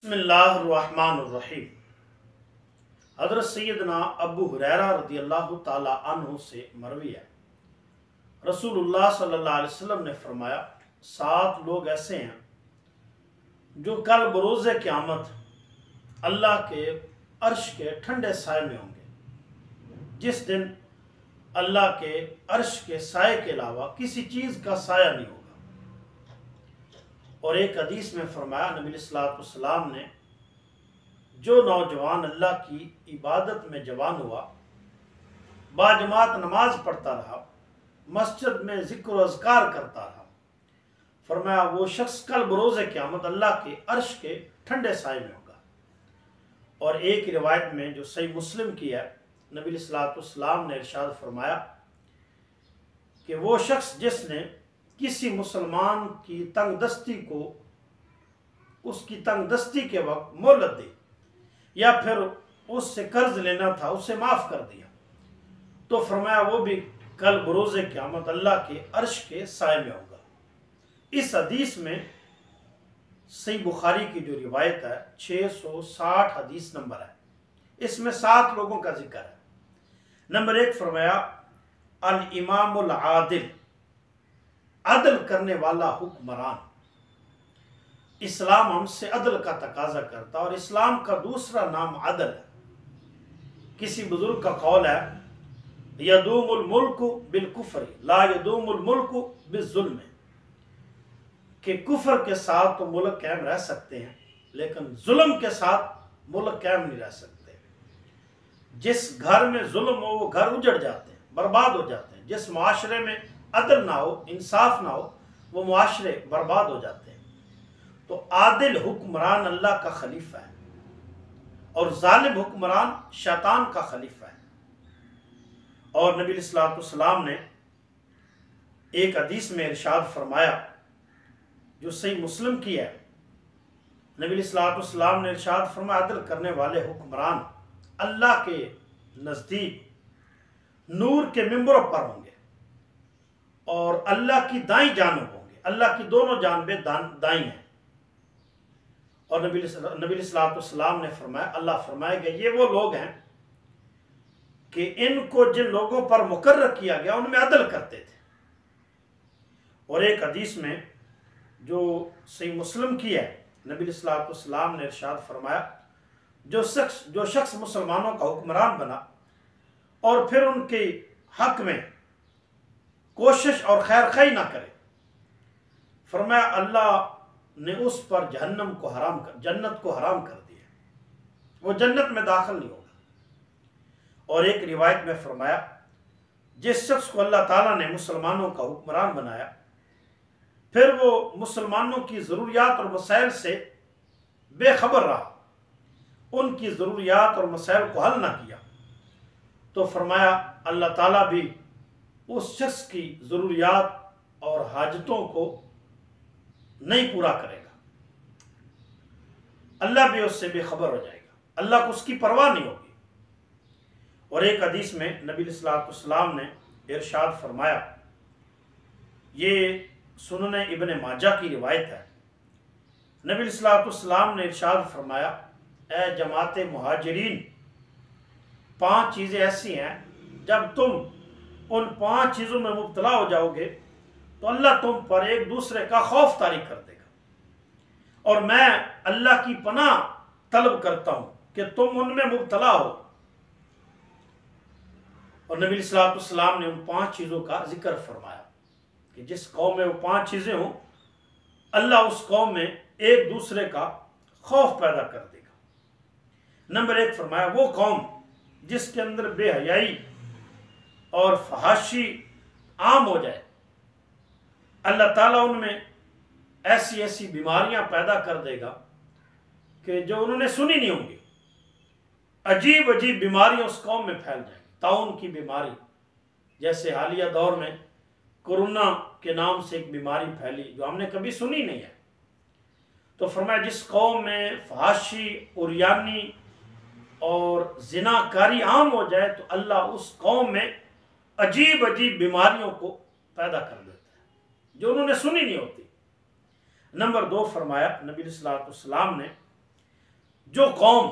بسم اللہ الرحمن الرحیم۔ حضرت سیدنا ابو ہریرہ رضی اللہ تعالی عنہ سے مروی ہے، رسول اللہ صلی اللہ علیہ وسلم نے فرمایا 7 لوگ ایسے ہیں جو کل بروز قیامت اللہ کے عرش کے ٹھنڈے سائے میں ہوں گے، جس دن اللہ کے عرش کے سائے کے علاوہ کسی چیز کا سایہ نہیں ہوگا۔ اور ایک حدیث میں فرمایا نبی علیہ الصلوۃ والسلام نے، جو نوجوان اللہ کی عبادت میں جوان ہوا، باجماعت نماز پڑھتا رہا، مسجد میں ذکر و اذکار کرتا رہا، فرمایا وہ شخص کل بروز قیامت اللہ کے عرش کے ٹھنڈے سائے میں ہوگا۔ اور ایک روایت میں جو صحیح مسلم کی ہے، نبی علیہ الصلوۃ والسلام نے ارشاد فرمایا کہ وہ شخص جس نے کسی مسلمان کی تنگ دستی کو اس کی تنگ دستی کے وقت مہلت دی یا پھر اس سے قرض لینا تھا اسے معاف کر دیا، تو فرمایا وہ بھی کل بروز قیامت اللہ کے عرش کے سائے میں ہوگا۔ اس حدیث میں صحیح بخاری کی جو روایت ہے 660 حدیث نمبر ہے، اس میں 7 لوگوں کا ذکر ہے۔ نمبر 1 فرمایا الامام العادل، عدل کرنے والا حکمران۔ اسلام ہم سے عدل کا تقاضا کرتا اور اسلام کا دوسرا نام عدل ہے۔ کسی بزرگ کا قول ہے یدوم الملک بالکفر لا یدوم الملک بالظلم، کہ کفر کے ساتھ تو ملک قائم رہ سکتے ہیں لیکن ظلم کے ساتھ ملک قائم نہیں رہ سکتے۔ جس گھر میں ظلم ہو وہ گھر اجڑ جاتے ہیں، برباد ہو جاتے ہیں۔ جس معاشرے میں عدل نہ ہو، انصاف نہ ہو، وہ معاشرے برباد ہو جاتے ہیں۔ تو عادل حکمران اللہ کا خلیفہ ہے اور ظالم حکمران شیطان کا خلیفہ ہے۔ اور نبی علیہ الصلوۃ والسلام نے ایک حدیث میں ارشاد فرمایا جو صحیح مسلم کی ہے، نبی علیہ الصلوۃ والسلام نے ارشاد فرمایا عدل کرنے والے حکمران اللہ کے نزدیک نور کے ممبروں پر ہوں گے اور اللہ کی دائیں جانب ہوں گے، اللہ کی دونوں جانبیں دائیں ہیں۔ اور نبی علیہ الصلوۃ والسلام نے فرمایا، اللہ فرمائے گا یہ وہ لوگ ہیں کہ ان کو جن لوگوں پر مقرر کیا گیا ان میں عدل کرتے تھے۔ اور ایک حدیث میں جو صحیح مسلم کی ہے، نبی علیہ الصلوۃ والسلام نے ارشاد فرمایا جو شخص مسلمانوں کا حکمران بنا اور پھر ان کے حق میں کوشش اور خیر خواہی نہ کرے، فرمایا اللہ نے اس پر جنت کو حرام کر دیا، وہ جنت میں داخل نہیں ہوگا۔ اور ایک روایت میں فرمایا جس شخص کو اللہ تعالیٰ نے مسلمانوں کا حکمران بنایا پھر وہ مسلمانوں کی ضروریات اور مسائل سے بے خبر رہا، ان کی ضروریات اور مسائل کو حل نہ کیا، تو فرمایا اللہ تعالیٰ بھی اس شخص کی ضروریات اور حاجتوں کو نہیں پورا کرے گا، اللہ بھی اس سے بے خبر ہو جائے گا، اللہ کو اس کی پرواہ نہیں ہوگی۔ اور ایک حدیث میں نبی علیہ الصلوۃ والسلام نے ارشاد فرمایا، یہ سنن ابن ماجہ کی روایت ہے، نبی علیہ الصلوۃ والسلام نے ارشاد فرمایا اے جماعت مہاجرین، 5 چیزیں ایسی ہیں جب تم ان 5 چیزوں میں مبتلا ہو جاؤ گے تو اللہ تم پر ایک دوسرے کا خوف طاری کر دے گا، اور میں اللہ کی پناہ طلب کرتا ہوں کہ تم ان میں مبتلا ہو۔ اور نبی علیہ الصلوۃ والسلام نے ان 5 چیزوں کا ذکر فرمایا کہ جس قوم میں وہ 5 چیزیں ہوں اللہ اس قوم میں ایک دوسرے کا خوف پیدا کر دے گا۔ نمبر 1 فرمایا وہ قوم جس کے اندر بے حیائی اور فحاشی عام ہو جائے، اللہ تعالیٰ ان میں ایسی بیماریاں پیدا کر دے گا کہ جو انہوں نے سنی نہیں ہوں گی، عجیب بیماریاں اس قوم میں پھیل جائیں گی، طاعون کی بیماری، جیسے حالیہ دور میں کورونا کے نام سے ایک بیماری پھیلی جو ہم نے کبھی سنی نہیں ہے۔ تو فرمایا جس قوم میں فحاشی، عریانی اور زنا کاری عام ہو جائے تو اللہ اس قوم میں عجیب بیماریوں کو پیدا کر دیتا ہے جو انہوں نے سنی نہیں ہوتی۔ نمبر 2 فرمایا نبی علیہ الصلوۃ والسلام نے جو قوم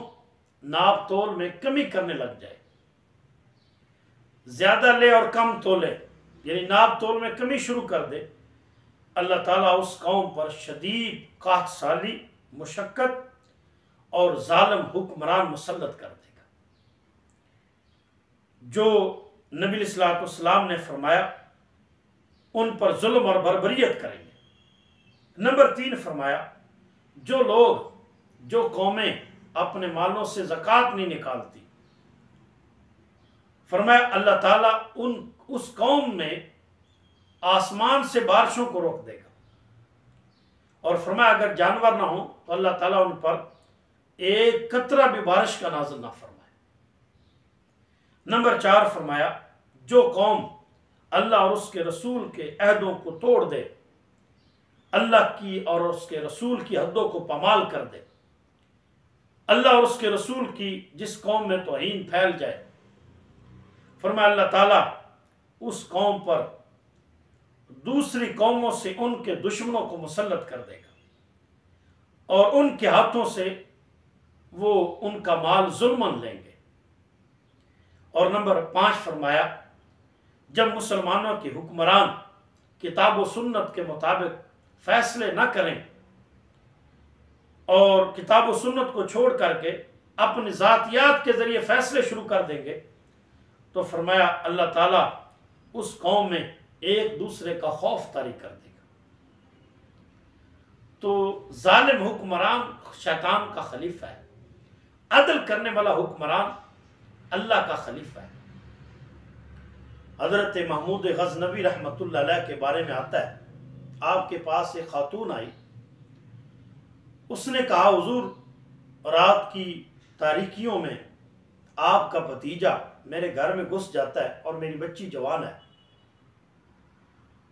ناپ تول میں کمی کرنے لگ جائے، زیادہ لے اور کم تولے، یعنی ناپ تول میں کمی شروع کر دے، اللہ تعالیٰ اس قوم پر شدید قحط سالی، مشقت اور ظالم حکمران مسلط کر دے گا۔ جو نبی علیہ الصلوۃ والسلام نے فرمایا ان پر ظلم اور بربریت کریں گے۔ نمبر 3 فرمایا جو لوگ، جو قومیں اپنے مالوں سے زکوٰۃ نہیں نکالتی، فرمایا اللہ تعالیٰ اس قوم میں آسمان سے بارشوں کو روک دے گا، اور فرمایا اگر جانور نہ ہوں تو اللہ تعالیٰ ان پر ایک قطرہ بھی بارش کا نازل نہ فرمائے۔ نمبر 4 فرمایا جو قوم اللہ اور اس کے رسول کے عہدوں کو توڑ دے، اللہ کی اور اس کے رسول کی حدوں کو پامال کر دے، اللہ اور اس کے رسول کی جس قوم میں توہین پھیل جائے، فرمایا اللہ تعالیٰ اس قوم پر دوسری قوموں سے ان کے دشمنوں کو مسلط کر دے گا، اور ان کے ہاتھوں سے وہ ان کا مال ظلماً لیں گے۔ اور نمبر 5 فرمایا جب مسلمانوں کے حکمران کتاب و سنت کے مطابق فیصلے نہ کریں اور کتاب و سنت کو چھوڑ کر کے اپنی ذاتیات کے ذریعے فیصلے شروع کر دیں گے، تو فرمایا اللہ تعالیٰ اس قوم میں ایک دوسرے کا خوف طاری کر دے گا۔ تو ظالم حکمران شیطان کا خلیفہ ہے، عدل کرنے والا حکمران اللہ کا خلیفہ ہے۔ حضرت محمود غزنوی رحمۃ اللہ علیہ کے بارے میں آتا ہے، آپ کے پاس ایک خاتون آئی، اس نے کہا حضور رات کی تاریکیوں میں آپ کا بھتیجا میرے گھر میں گھس جاتا ہے اور میری بچی جوان ہے۔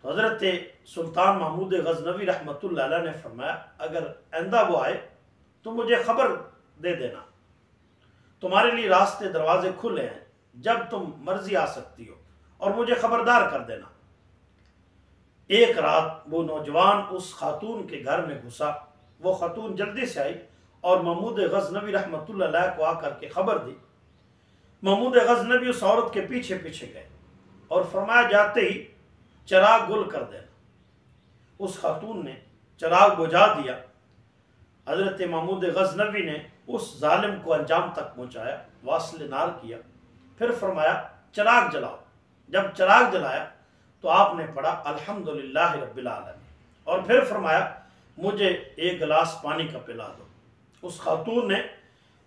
تو حضرت سلطان محمود غزنوی رحمۃ اللہ علیہ نے فرمایا اگر آئندہ وہ آئے تو مجھے خبر دے دینا، تمہارے لیے راستے دروازے کھلے ہیں، جب تم مرضی آ سکتی ہو اور مجھے خبردار کر دینا۔ ایک رات وہ نوجوان اس خاتون کے گھر میں گھسا، وہ خاتون جلدی سے آئی اور محمود غزنوی رحمۃ اللہ علیہ کو آ کر کے خبر دی۔ محمود غزنوی اس عورت کے پیچھے پیچھے گئے اور فرمایا جاتے ہی چراغ گل کر دینا۔ اس خاتون نے چراغ بجھا دیا۔ حضرت محمود غزنوی نے اس ظالم کو انجام تک پہنچایا، واصل نار کیا، پھر فرمایا چراغ جلاؤ۔ جب چراغ جلایا تو آپ نے پڑھا الحمدللہ رب العالمین، اور پھر فرمایا مجھے ایک گلاس پانی کا پلا دو۔ اس خاتون نے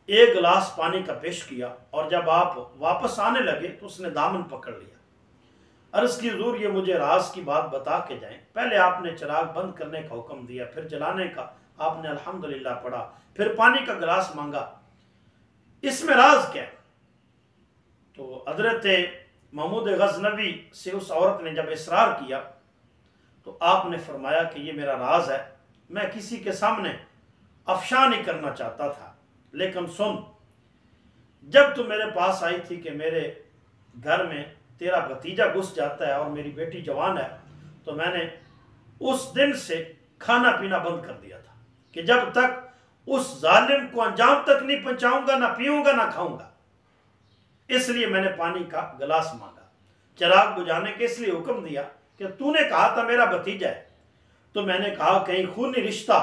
ایک گلاس پانی کا پیش کیا، اور جب آپ واپس آنے لگے تو اس نے دامن پکڑ لیا۔ عرض کی حضور یہ مجھے راز کی بات بتا کے جائیں، پہلے آپ نے چراغ بند کرنے کا حکم دیا، پھر جلانے کا، آپ نے الحمدللہ پڑھا، پھر پانی کا گلاس مانگا، اس میں راز کیا ہے؟ تو حضرت محمود غزنوی سے اس عورت نے جب اصرار کیا تو آپ نے فرمایا کہ یہ میرا راز ہے، میں کسی کے سامنے افشا نہیں کرنا چاہتا تھا، لیکن سن، جب تو میرے پاس آئی تھی کہ میرے گھر میں تیرا بھتیجا گھس جاتا ہے اور میری بیٹی جوان ہے، تو میں نے اس دن سے کھانا پینا بند کر دیا تھا کہ جب تک اس ظالم کو انجام تک نہیں پہنچاؤں گا، نہ پیوں گا نہ کھاؤں گا۔ اس لیے میں نے پانی کا گلاس مانگا، چراغ بجھانے کے اس لیے حکم دیا کہ تو نے کہا تھا میرا بھتیجا ہے، تو میں نے کہا کہیں خونی رشتہ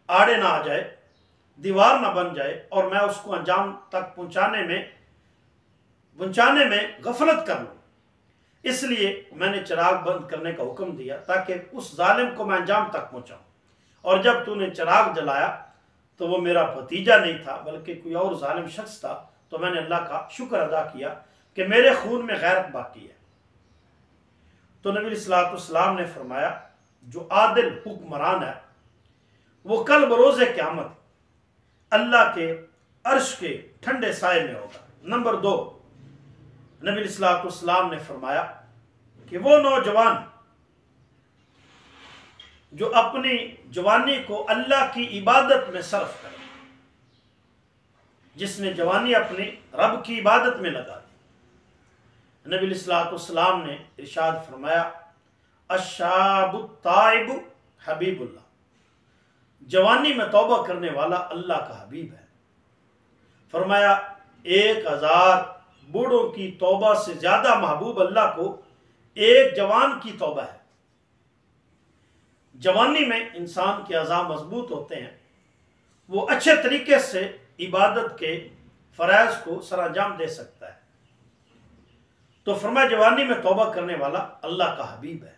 آڑے نہ آ جائے، دیوار نہ بن جائے اور میں اس کو انجام تک پہنچانے میں غفلت کر لوں، اس لیے میں نے چراغ بند کرنے کا حکم دیا تاکہ اس ظالم کو میں انجام تک پہنچاؤں۔ اور جب تو نے چراغ جلایا تو وہ میرا بھتیجا نہیں تھا بلکہ کوئی اور ظالم شخص تھا، تو میں نے اللہ کا شکر ادا کیا کہ میرے خون میں غیرت باقی ہے۔ تو نبی علیہ الصلوۃ والسلام نے فرمایا جو عادل حکمران ہے وہ کل بروز قیامت اللہ کے عرش کے ٹھنڈے سائے میں ہوگا۔ نمبر 2، نبی علیہ الصلوۃ والسلام نے فرمایا کہ وہ نوجوان جو اپنی جوانی کو اللہ کی عبادت میں صرف کرے، جس نے جوانی اپنی رب کی عبادت میں لگا دی۔ نبی علیہ الصلوۃ والسلام نے ارشاد فرمایا الشاب التائب حبیب اللہ، جوانی میں توبہ کرنے والا اللہ کا حبیب ہے۔ فرمایا 1000 بوڑھوں کی توبہ سے زیادہ محبوب اللہ کو ایک جوان کی توبہ ہے۔ جوانی میں انسان کے اعضاء مضبوط ہوتے ہیں، وہ اچھے طریقے سے عبادت کے فرائض کو سر انجام دے سکتا ہے۔ تو فرمایا جوانی میں توبہ کرنے والا اللہ کا حبیب ہے۔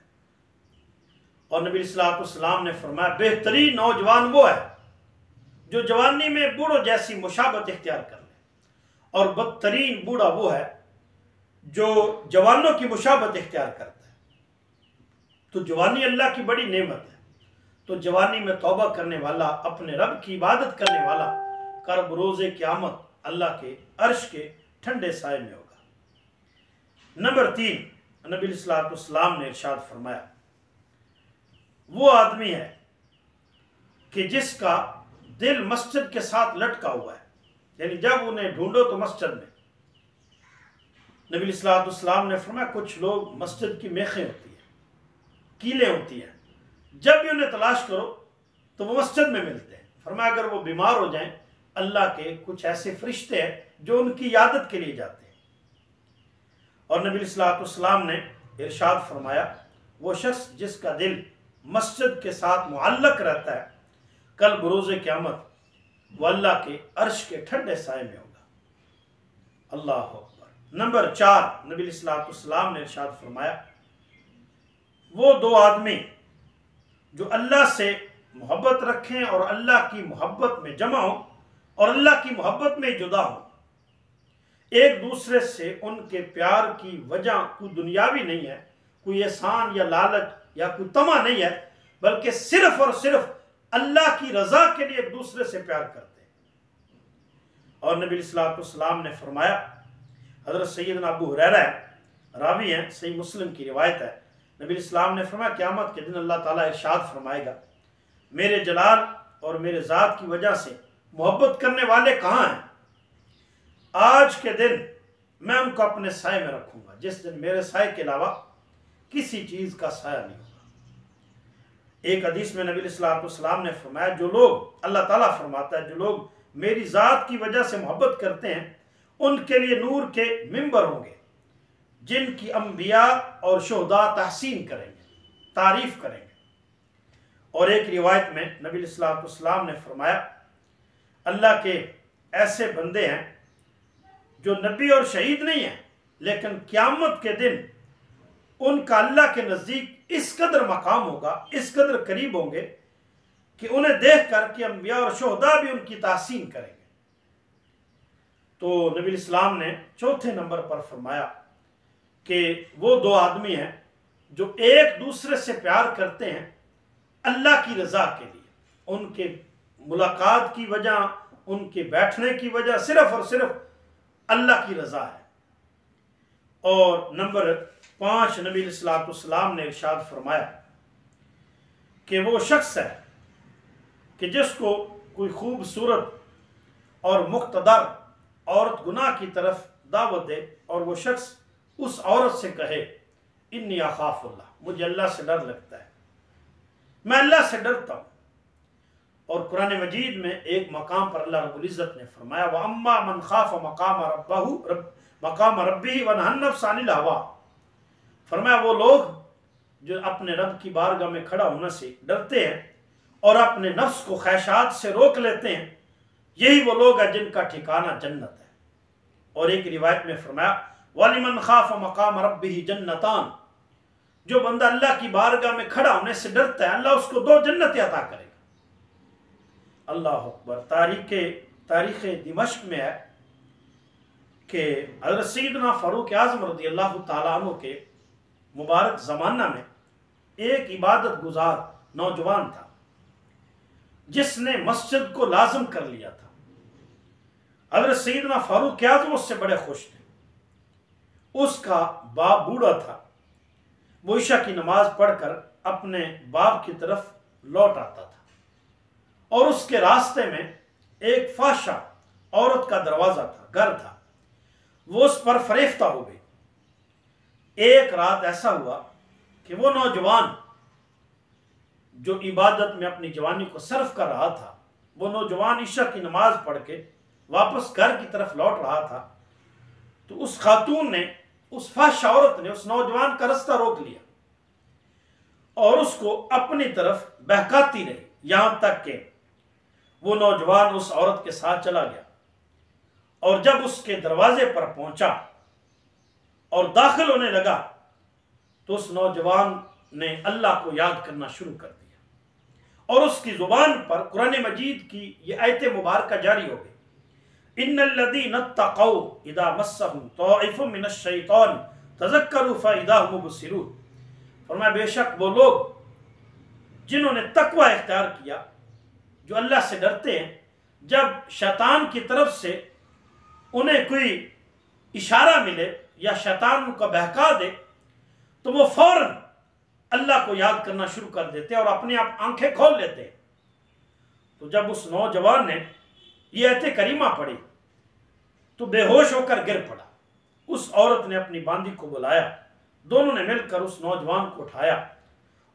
اور نبی صلی اللہ علیہ وسلم نے فرمایا بہترین نوجوان وہ ہے جو جوانی میں بوڑھوں جیسی مشابہت اختیار کر لے، اور بدترین بوڑھا وہ ہے جو جوانوں کی مشابہت اختیار کرتا ہے۔ تو جوانی اللہ کی بڑی نعمت ہے۔ تو جوانی میں توبہ کرنے والا، اپنے رب کی عبادت کرنے والا، کرب روز قیامت اللہ کے عرش کے ٹھنڈے سائے میں ہوگا۔ نمبر 3، نبی صلی اللہ علیہ وسلم نے ارشاد فرمایا وہ آدمی ہے کہ جس کا دل مسجد کے ساتھ لٹکا ہوا ہے، یعنی جب انہیں ڈھونڈو تو مسجد میں۔ نبی صلی اللہ علیہ وسلم نے فرمایا کچھ لوگ مسجد کی میخیں ہوتی ہیں، کیلیں ہوتی ہیں، جب بھی انہیں تلاش کرو تو وہ مسجد میں ملتے ہیں۔ فرمایا اگر وہ بیمار ہو جائیں، اللہ کے کچھ ایسے فرشتے ہیں جو ان کی عیادت کے لیے جاتے ہیں۔ اور نبی صلی اللہ علیہ وسلم نے ارشاد فرمایا وہ شخص جس کا دل مسجد کے ساتھ معلق رہتا ہے، کل بروز قیامت وہ اللہ کے عرش کے ٹھنڈے سائے میں ہوگا۔ اللہ اکبر۔ نمبر 4، نبی صلی اللہ علیہ وسلم نے ارشاد فرمایا وہ 2 آدمی جو اللہ سے محبت رکھیں اور اللہ کی محبت میں جمع ہوں اور اللہ کی محبت میں جدا ہوں، ایک دوسرے سے ان کے پیار کی وجہ کوئی دنیاوی نہیں ہے، کوئی احسان یا لالچ یا کوئی طمع نہیں ہے، بلکہ صرف اور صرف اللہ کی رضا کے لیے ایک دوسرے سے پیار کرتے ہیں۔ اور نبی صلی اللہ علیہ وسلم نے فرمایا، حضرت سیدنا ابو ہریرہ راوی ہیں، صحیح مسلم کی روایت ہے، نبی السلام نے فرمایا قیامت کے دن اللہ تعالیٰ ارشاد فرمائے گا میرے جلال اور میرے ذات کی وجہ سے محبت کرنے والے کہاں ہیں؟ آج کے دن میں ان کو اپنے سائے میں رکھوں گا، جس دن میرے سائے کے علاوہ کسی چیز کا سایہ نہیں ہوگا۔ ایک حدیث میں نبی صلی اللہ علیہ وسلم نے فرمایا جو لوگ، اللہ تعالیٰ فرماتا ہے، جو لوگ میری ذات کی وجہ سے محبت کرتے ہیں ان کے لیے نور کے ممبر ہوں گے جن کی انبیاء اور شہداء تحسین کریں گے، تعریف کریں گے۔ اور ایک روایت میں نبی صلی اللہ علیہ وسلم نے فرمایا اللہ کے ایسے بندے ہیں جو نبی اور شہید نہیں ہیں، لیکن قیامت کے دن ان کا اللہ کے نزدیک اس قدر مقام ہوگا، اس قدر قریب ہوں گے کہ انہیں دیکھ کر کہ انبیاء اور شہداء بھی ان کی تحسین کریں گے۔ تو نبی اسلام نے چوتھے نمبر پر فرمایا کہ وہ 2 آدمی ہیں جو ایک دوسرے سے پیار کرتے ہیں اللہ کی رضا کے لیے، ان کے ملاقات کی وجہ، ان کے بیٹھنے کی وجہ صرف اور صرف اللہ کی رضا ہے۔ اور نمبر 5، نبی صلی اللہ علیہ وسلم نے ارشاد فرمایا کہ وہ شخص ہے کہ جس کو کوئی خوبصورت اور مقتدر عورت گناہ کی طرف دعوت دے اور وہ شخص اس عورت سے کہے انی اخاف اللہ، مجھے اللہ سے ڈر لگتا ہے، میں اللہ سے ڈرتا ہوں۔ اور قرآن مجید میں ایک مقام پر اللہ رب العزت نے فرمایا وَأَمَّا مَنْ خَافَ مَقَامَ رَبِّهِ وَنَهَى النَّفْسَ عَنِ الْهَوَىٰ، فرمایا وہ لوگ جو اپنے رب کی بارگاہ میں کھڑا ہونے سے ڈرتے ہیں اور اپنے نفس کو خواہشات سے روک لیتے ہیں، یہی وہ لوگ ہیں جن کا ٹھکانہ جنت ہے۔ اور ایک روایت میں فرمایا وَلِمَنْ خَافَ مَقَامَ رَبِّهِ جَنَّتَانِ، جو بندہ اللہ کی بارگاہ میں کھڑا ہونے سے ڈرتا ہے اللہ اس کو 2 جنتیں عطا کرے گا۔ اللہ اکبر۔ تاریخ دمشق میں ہے کہ حضرت سیدنا فاروق اعظم رضی اللہ تعالیٰ عنہ کے مبارک زمانہ میں ایک عبادت گزار نوجوان تھا جس نے مسجد کو لازم کر لیا تھا۔ حضرت سیدنا فاروق اعظم اس سے بڑے خوش تھے۔ اس کا باپ بوڑھا تھا، وہ عشاء کی نماز پڑھ کر اپنے باپ کی طرف لوٹ آتا تھا اور اس کے راستے میں ایک فحشہ عورت کا دروازہ تھا، گھر تھا، وہ اس پر فریفتہ ہو گئی۔ ایک رات ایسا ہوا کہ وہ نوجوان جو عبادت میں اپنی جوانی کو صرف کر رہا تھا، وہ نوجوان عشاء کی نماز پڑھ کے واپس گھر کی طرف لوٹ رہا تھا تو اس خاتون نے، اس فحش عورت نے اس نوجوان کا رستہ روک لیا اور اس کو اپنی طرف بہکاتی رہی، یہاں تک کہ وہ نوجوان اس عورت کے ساتھ چلا گیا، اور جب اس کے دروازے پر پہنچا اور داخل ہونے لگا تو اس نوجوان نے اللہ کو یاد کرنا شروع کر دیا، اور اس کی زبان پر قرآن مجید کی یہ آیت مبارکہ جاری ہو گئی، ان الذین اتقوا اذا مسهم طائف من الشیطان تذکروا فاذا هم مبصرون۔ فرمایا بے شک وہ لوگ جنہوں نے تقوی اختیار کیا، جو اللہ سے ڈرتے ہیں، جب شیطان کی طرف سے انہیں کوئی اشارہ ملے یا شیطان ان کو بہکا دے تو وہ فوراً اللہ کو یاد کرنا شروع کر دیتے اور اپنی آپ آنکھیں کھول لیتے ہیں۔ تو جب اس نوجوان نے یہ آیت کریمہ پڑھی تو بے ہوش ہو کر گر پڑا۔ اس عورت نے اپنی باندی کو بلایا، دونوں نے مل کر اس نوجوان کو اٹھایا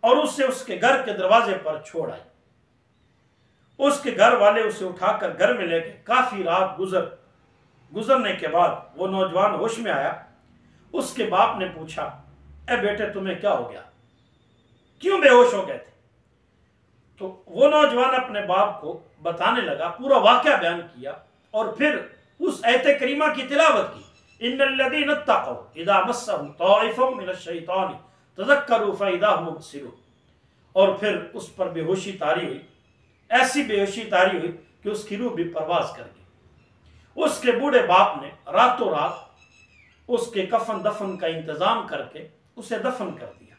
اور اسے اس کے گھر کے دروازے پر چھوڑ آئے۔ اس کے گھر والے اسے اٹھا کر گھر میں لے گئے۔ کافی رات گزرنے کے بعد وہ نوجوان ہوش میں آیا۔ اس کے باپ نے پوچھا، اے بیٹے تمہیں کیا ہو گیا، کیوں بے ہوش ہو گئے تھے؟ تو وہ نوجوان اپنے باپ کو بتانے لگا، پورا واقعہ بیان کیا اور پھر اس آیت کریمہ کی تلاوت کی، ان الذین اتقوا اذا مسهم طائف من الشیطان تذکروا فاذا هم مبصرون، اور پھر اس پر بے ہوشی طاری ہوئی، ایسی بے ہوشی طاری ہوئی کہ اس کی روح بھی پرواز کر گئی۔ اس کے بوڑھے باپ نے راتوں رات اس کے کفن دفن کا انتظام کر کے اسے دفن کر دیا۔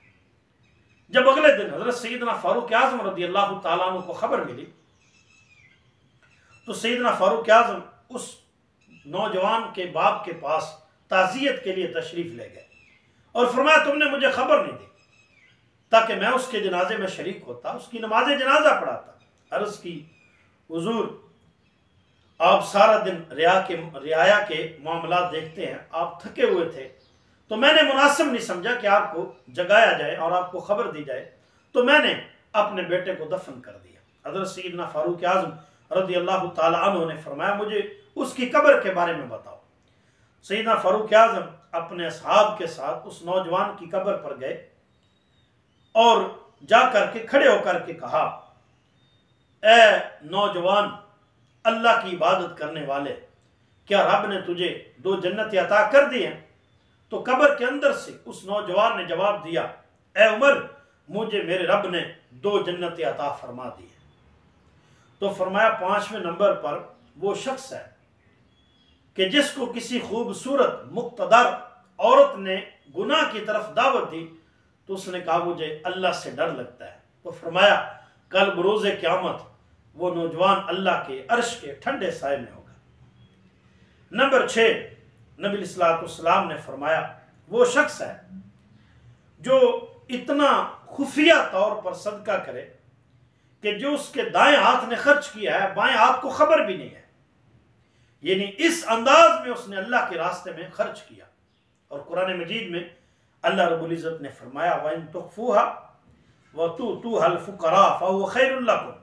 جب اگلے دن حضرت سیدنا فاروق اعظم رضی اللہ تعالیٰ عنہ کو خبر ملی تو سیدنا فاروق اعظم اس نوجوان کے باپ کے پاس تعزیت کے لیے تشریف لے گئے اور فرمایا تم نے مجھے خبر نہیں دی تاکہ میں اس کے جنازے میں شریک ہوتا، اس کی نماز جنازہ پڑھاتا۔ عرض کی حضور آپ سارا دن رعایا کے معاملات دیکھتے ہیں، آپ تھکے ہوئے تھے تو میں نے مناسب نہیں سمجھا کہ آپ کو جگایا جائے اور آپ کو خبر دی جائے، تو میں نے اپنے بیٹے کو دفن کر دیا۔ حضرت سیدنا فاروق اعظم رضی اللہ تعالی عنہ نے فرمایا مجھے اس کی قبر کے بارے میں بتاؤ۔ سیدنا فاروق اعظم اپنے اصحاب کے ساتھ اس نوجوان کی قبر پر گئے اور جا کر کے کھڑے ہو کر کے کہا، اے نوجوان اللہ کی عبادت کرنے والے، کیا رب نے تجھے 2 جنتیں عطا کر دی ہیں؟ تو قبر کے اندر سے اس نوجوان نے جواب دیا، اے عمر مجھے میرے رب نے 2 جنتیں عطا فرما دی ہیں۔ تو فرمایا 5ویں نمبر پر وہ شخص ہے کہ جس کو کسی خوبصورت مقتدر عورت نے گناہ کی طرف دعوت دی تو اس نے کہا مجھے اللہ سے ڈر لگتا ہے۔ تو فرمایا کل بروز قیامت وہ نوجوان اللہ کے عرش کے ٹھنڈے سائے میں ہوگا۔ نمبر 6، نبی علیہ الصلوۃ والسلام نے فرمایا وہ شخص ہے جو اتنا خفیہ طور پر صدقہ کرے کہ جو اس کے دائیں ہاتھ نے خرچ کیا ہے بائیں ہاتھ کو خبر بھی نہیں ہے، یعنی اس انداز میں اس نے اللہ کے راستے میں خرچ کیا۔ اور قرآن مجید میں اللہ رب العزت نے فرمایا وَإِن تُخْفُوهَا وَتُؤْتُوهَا الْفُقَرَاءَ فَهُوَ خَيْرٌ لَكُمْ،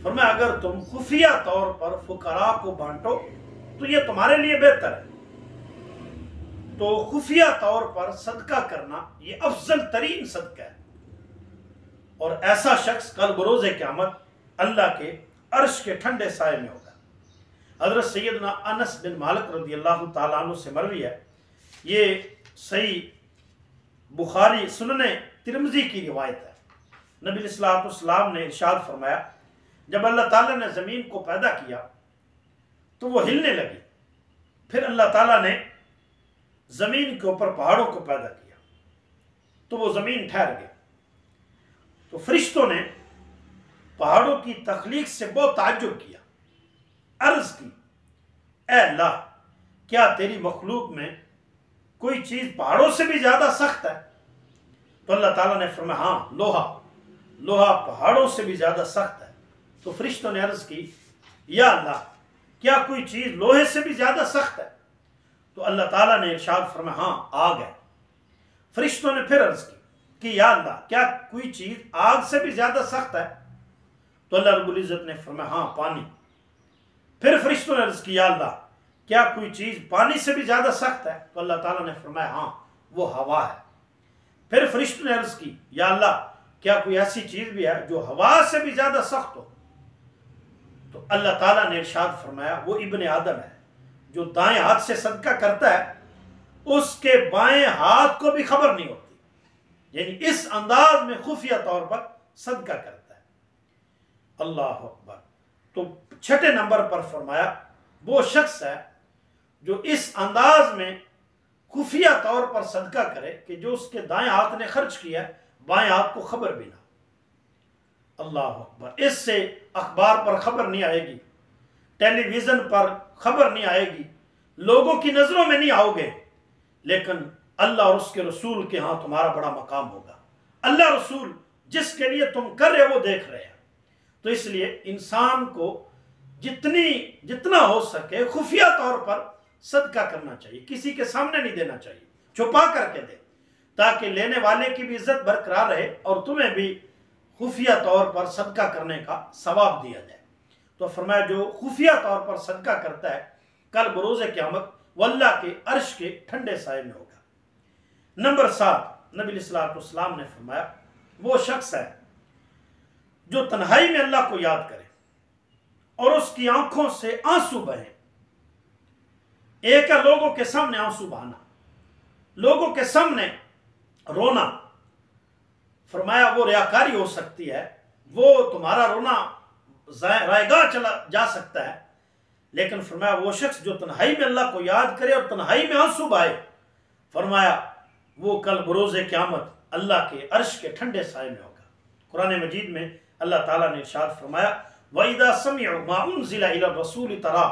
فرمایا اگر تم خفیہ طور پر فقراء کو بانٹو تو یہ تمہارے لیے بہتر ہے۔ تو خفیہ طور پر صدقہ کرنا یہ افضل ترین صدقہ ہے، اور ایسا شخص کل بروز قیامت اللہ کے عرش کے ٹھنڈے سائے میں ہوگا۔ حضرت سیدنا انس بن مالک رضی اللہ تعالیٰ عنہ سے مروی ہے، یہ صحیح بخاری سنن ترمذی کی روایت ہے۔ نبی علیہ الصلوۃ والسلام نے ارشاد فرمایا جب اللہ تعالیٰ نے زمین کو پیدا کیا تو وہ ہلنے لگی، پھر اللہ تعالیٰ نے زمین کے اوپر پہاڑوں کو پیدا کیا تو وہ زمین ٹھہر گئی۔ تو فرشتوں نے پہاڑوں کی تخلیق سے بہت تعجب کیا، عرض کی اے اللہ کیا تیری مخلوق میں کوئی چیز پہاڑوں سے بھی زیادہ سخت ہے؟ تو اللہ تعالیٰ نے فرمایا ہاں لوہا پہاڑوں سے بھی زیادہ سخت ہے۔ تو فرشتوں نے عرض کی یا اللہ کیا کوئی چیز لوہے سے بھی زیادہ سخت ہے؟ تو اللہ تعالیٰ نے ارشاد فرمایا ہاں آگ ہے۔ فرشتوں نے پھر عرض کی کہ یا اللہ کیا کوئی چیز آگ سے بھی زیادہ سخت ہے؟ تو اللہ رب العزت نے فرمایا ہاں پانی۔ پھر فرشتوں نے عرض کی یا اللہ کیا کوئی چیز پانی سے بھی زیادہ سخت ہے؟ تو اللہ تعالیٰ نے فرمایا ہاں وہ ہوا ہے۔ پھر فرشتوں نے عرض کی یا اللہ کیا کوئی ایسی چیز بھی ہے جو ہوا سے بھی زیادہ سخت ہو؟ تو اللہ تعالیٰ نے ارشاد فرمایا وہ ابن آدم ہے، جو دائیں ہاتھ سے صدقہ کرتا ہے اس کے بائیں ہاتھ کو بھی خبر نہیں ہوتی، یعنی اس انداز میں خفیہ طور پر صدقہ کرتا ہے۔ اللہ اکبر۔ تو چھٹے نمبر پر فرمایا وہ شخص ہے جو اس انداز میں خفیہ طور پر صدقہ کرے کہ جو اس کے دائیں ہاتھ نے خرچ کیا ہے بائیں ہاتھ کو خبر بھی نہ۔ اللہ اکبر۔ اس سے اخبار پر خبر نہیں آئے گی، ٹیلی ویژن پر خبر نہیں آئے گی، لوگوں کی نظروں میں نہیں آؤ گے، لیکن اللہ اور اس کے رسول کے ہاں تمہارا بڑا مقام ہوگا۔ اللہ رسول جس کے لیے تم کر رہے وہ دیکھ رہے ہیں۔ تو اس لیے انسان کو جتنا ہو سکے خفیہ طور پر صدقہ کرنا چاہیے، کسی کے سامنے نہیں دینا چاہیے، چھپا کر کے دے تاکہ لینے والے کی بھی عزت برقرار رہے اور تمہیں بھی خفیہ طور پر صدقہ کرنے کا ثواب دیا جائے۔ تو فرمایا جو خفیہ طور پر صدقہ کرتا ہے کل بروز قیامت وہ اللہ کے عرش کے ٹھنڈے سائے میں ہوگا۔ نمبر 7 نبی علیہ الصلوۃ والسلام نے فرمایا وہ شخص ہے جو تنہائی میں اللہ کو یاد کرے اور اس کی آنکھوں سے آنسو بہیں۔ ایک ہے لوگوں کے سامنے آنسو بہانا، لوگوں کے سامنے رونا، فرمایا وہ ریاکاری ہو سکتی ہے، وہ تمہارا رونا رائے گاہ چلا جا سکتا ہے، لیکن فرمایا وہ شخص جو تنہائی میں اللہ کو یاد کرے اور تنہائی میں آنسو بہائے، فرمایا وہ کل بروز قیامت اللہ کے عرش کے ٹھنڈے سائے میں ہوگا۔ قرآن مجید میں اللہ تعالیٰ نے ارشاد فرمایا وَإِذَا سَمِعُوا مَا أُنزِلَ إِلَى الرَّسُولِ تَرَىٰ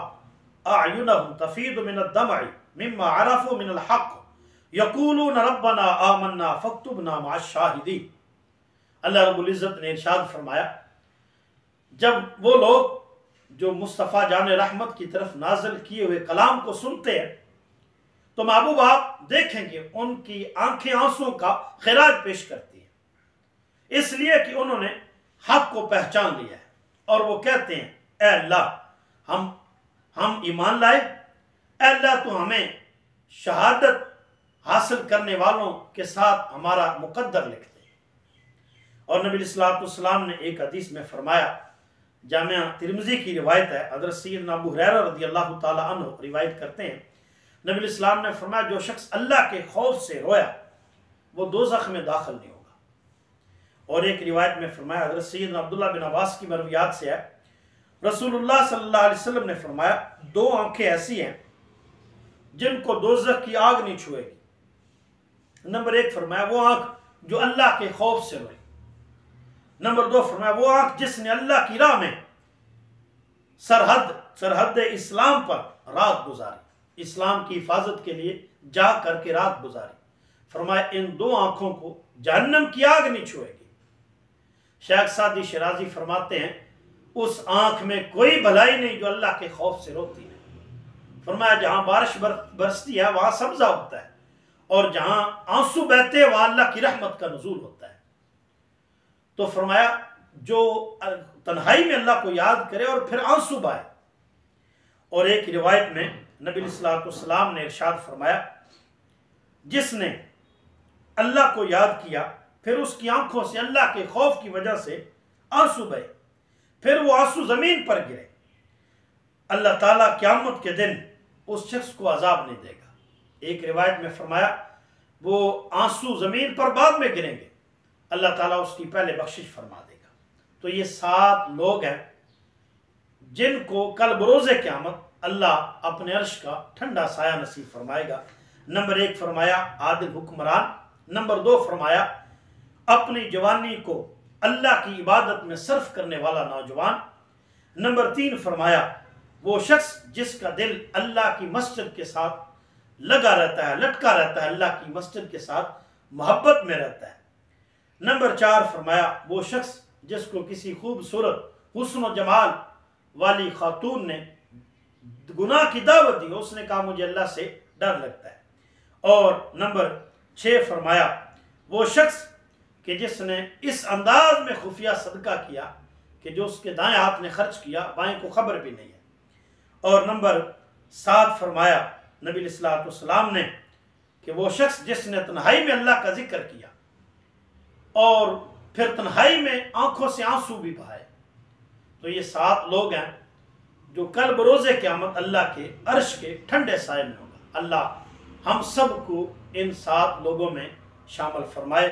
أَعْيُنَهُمْ تَفِيضُ مِنَ الدَّمْعِ مِمَّا عَرَفُوا مِنَ الْحَقِّ يَقُولُونَ رَبَّنَا آمَنَّا فَاكْتُبْنَا مَعَ الشَّاهِدِينَ۔ اللہ رب العزت نے ارشاد فرمایا جب وہ لوگ جو مصطفیٰ جان رحمت کی طرف نازل کیے ہوئے کلام کو سنتے ہیں تو محبوب آپ دیکھیں گے ان کی آنکھیں آنسوں کا خراج پیش کرتی ہیں، اس لیے کہ انہوں نے حق کو پہچان لیا ہے اور وہ کہتے ہیں اے اللہ ہم ایمان لائے، اے اللہ تو ہمیں شہادت حاصل کرنے والوں کے ساتھ ہمارا مقدر لکھ دے۔ اور نبی صلی اللہ علیہ وسلم نے ایک حدیث میں فرمایا، جامعہ ترمذی کی روایت ہے، حضرت سیدنا ابو ہریرہ رضی اللہ تعالی عنہ روایت کرتے ہیں، نبی علیہ السلام نے فرمایا جو شخص اللہ کے خوف سے رویا وہ دوزخ میں داخل نہیں ہوگا۔ اور ایک روایت میں فرمایا، حضرت سیدنا عبداللہ بن عباس کی مرویات سے ہے، رسول اللہ صلی اللہ علیہ وسلم نے فرمایا دو آنکھیں ایسی ہیں جن کو دوزخ کی آگ نہیں چھوئے گی۔ نمبر 1 فرمایا وہ آنکھ جو اللہ کے خوف سے روئی، نمبر 2 فرمایا وہ آنکھ جس نے اللہ کی راہ میں سرحد اسلام پر رات گزاری، اسلام کی حفاظت کے لیے جا کر کے رات گزاری۔ فرمایا ان دو آنکھوں کو جہنم کی آگ نہیں چھوئے گی۔ شیخ سعدی شیرازی فرماتے ہیں اس آنکھ میں کوئی بھلائی نہیں جو اللہ کے خوف سے روتی ہے۔ فرمایا جہاں بارش برستی ہے وہاں سبزہ ہوتا ہے اور جہاں آنسو بہتے ہیں وہاں اللہ کی رحمت کا نزول ہوتا ہے۔ تو فرمایا جو تنہائی میں اللہ کو یاد کرے اور پھر آنسو بہائے۔ اور ایک روایت میں نبی صلی اللہ علیہ وسلم نے ارشاد فرمایا جس نے اللہ کو یاد کیا پھر اس کی آنکھوں سے اللہ کے خوف کی وجہ سے آنسو بہے، پھر وہ آنسو زمین پر گرے، اللہ تعالیٰ قیامت کے دن اس شخص کو عذاب نہیں دے گا۔ ایک روایت میں فرمایا وہ آنسو زمین پر بعد میں گریں گے، اللہ تعالیٰ اس کی پہلے بخشش فرما دے گا۔ تو یہ 7 لوگ ہیں جن کو کل بروز قیامت اللہ اپنے عرش کا ٹھنڈا سایہ نصیب فرمائے گا۔ نمبر 1 فرمایا عادل حکمران، نمبر 2 فرمایا اپنی جوانی کو اللہ کی عبادت میں صرف کرنے والا نوجوان، نمبر 3 فرمایا وہ شخص جس کا دل اللہ کی مسجد کے ساتھ لگا رہتا ہے، لٹکا رہتا ہے، اللہ کی مسجد کے ساتھ محبت میں رہتا ہے، نمبر 4 فرمایا وہ شخص جس کو کسی خوبصورت حسن و جمال والی خاتون نے گناہ کی دعوت دی، اس نے کہا مجھے اللہ سے ڈر لگتا ہے، اور نمبر 6 فرمایا وہ شخص کہ جس نے اس انداز میں خفیہ صدقہ کیا کہ جو اس کے دائیں ہاتھ نے خرچ کیا بائیں کو خبر بھی نہیں ہے، اور نمبر 7 فرمایا نبی علیہ الصلوۃ والسلام نے کہ وہ شخص جس نے تنہائی میں اللہ کا ذکر کیا اور پھر تنہائی میں آنکھوں سے آنسو بھی بہائے، تو یہ 7 لوگ ہیں جو کل بروز قیامت اللہ کے عرش کے ٹھنڈے سائے میں ہوگا۔ اللہ ہم سب کو ان 7 لوگوں میں شامل فرمائے۔